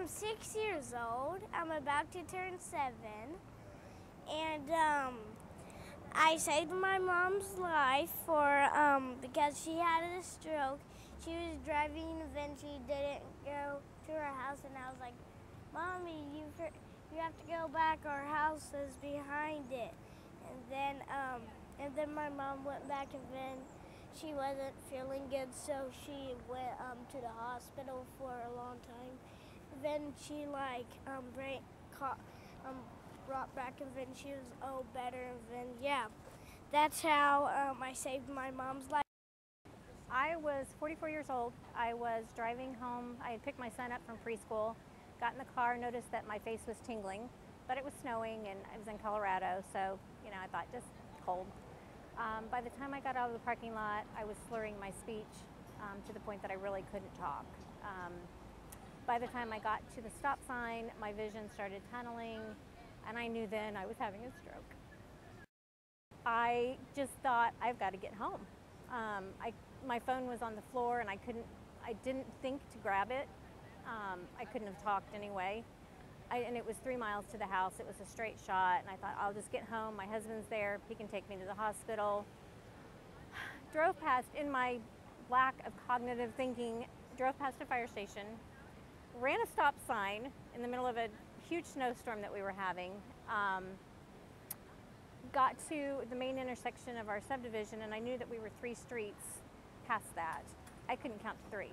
I'm 6 years old. I'm about to turn 7. And I saved my mom's life because she had a stroke. She was driving and then she didn't go to her house, and I was like, Mommy, you have to go back. Our house is behind it. And then my mom went back, and then she wasn't feeling good, so she went to the hospital for a long time. Then she brought back, and then she was better, and then yeah, that's how I saved my mom's life. I was 44 years old. I was driving home. I had picked my son up from preschool, got in the car, noticed that my face was tingling, but it was snowing and I was in Colorado, so I thought just cold. By the time I got out of the parking lot, I was slurring my speech to the point that I really couldn't talk. By the time I got to the stop sign, my vision started tunneling, and I knew then I was having a stroke. I just thought, I've got to get home. My phone was on the floor, and I didn't think to grab it. I couldn't have talked anyway. And it was 3 miles to the house. It was a straight shot, and I thought, I'll just get home. My husband's there. He can take me to the hospital. Drove past, in my lack of cognitive thinking, drove past a fire station, ran a stop sign in the middle of a huge snowstorm that we were having, got to the main intersection of our subdivision, and I knew that we were 3 streets past that. I couldn't count to 3.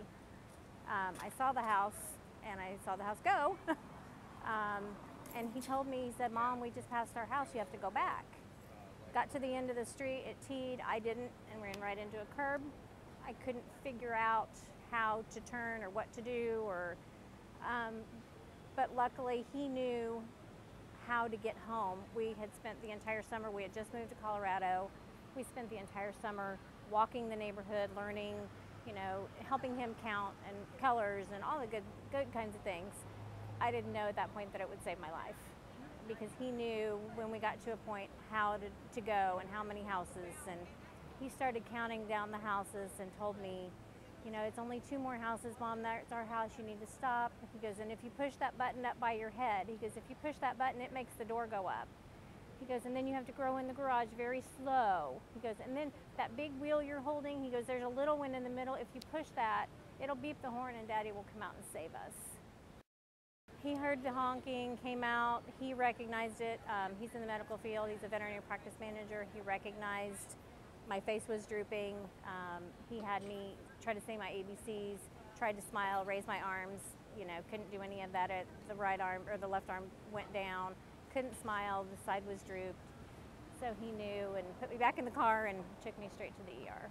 I saw the house, and I saw the house go. And he told me, he said, Mom, we just passed our house, you have to go back. Got to the end of the street, it teed, I didn't, and ran right into a curb. I couldn't figure out how to turn or what to do, but luckily he knew how to get home. We had spent the entire summer, we had just moved to Colorado. We spent the entire summer walking the neighborhood, learning, helping him count and colors and all the good kinds of things. I didn't know at that point that it would save my life, because he knew when we got to a point how to go and how many houses, and he started counting down the houses and told me, it's only 2 more houses, Mom, that's our house, you need to stop. He goes, and if you push that button up by your head, he goes, if you push that button, it makes the door go up. He goes, and then you have to go in the garage very slow. He goes, and then that big wheel you're holding, he goes, there's a little one in the middle. If you push that, it'll beep the horn and Daddy will come out and save us. He heard the honking, came out, he recognized it. He's in the medical field, he's a veterinary practice manager. He recognized my face was drooping. He had me try to say my ABCs, tried to smile, raise my arms, couldn't do any of that. The right arm or the left arm went down, couldn't smile, the side was drooped. So he knew and put me back in the car and took me straight to the ER.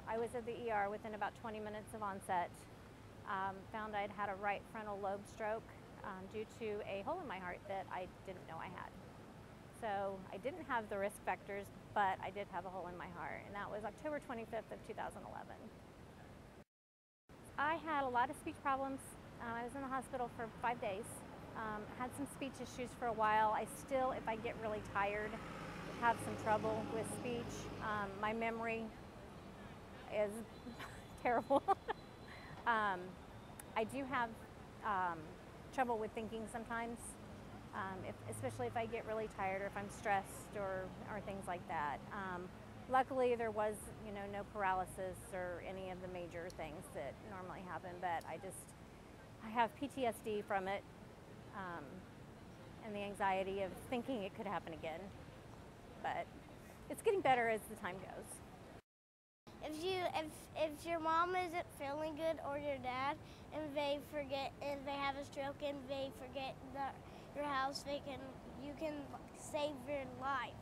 I was at the ER within about 20 minutes of onset. Found I'd had a right frontal lobe stroke due to a hole in my heart that I didn't know I had. So I didn't have the risk factors, but I did have a hole in my heart, and that was October 25th of 2011. I had a lot of speech problems. I was in the hospital for 5 days. Had some speech issues for a while. I still, if I get really tired, have some trouble with speech. My memory is terrible. I do have trouble with thinking sometimes, especially if I get really tired or if I'm stressed or things like that. Luckily, there was no paralysis or any of the major things that normally happen, but I have PTSD from it, and the anxiety of thinking it could happen again. But it's getting better as the time goes. If your mom isn't feeling good or your dad, and they have a stroke and they forget your house, you can save your life.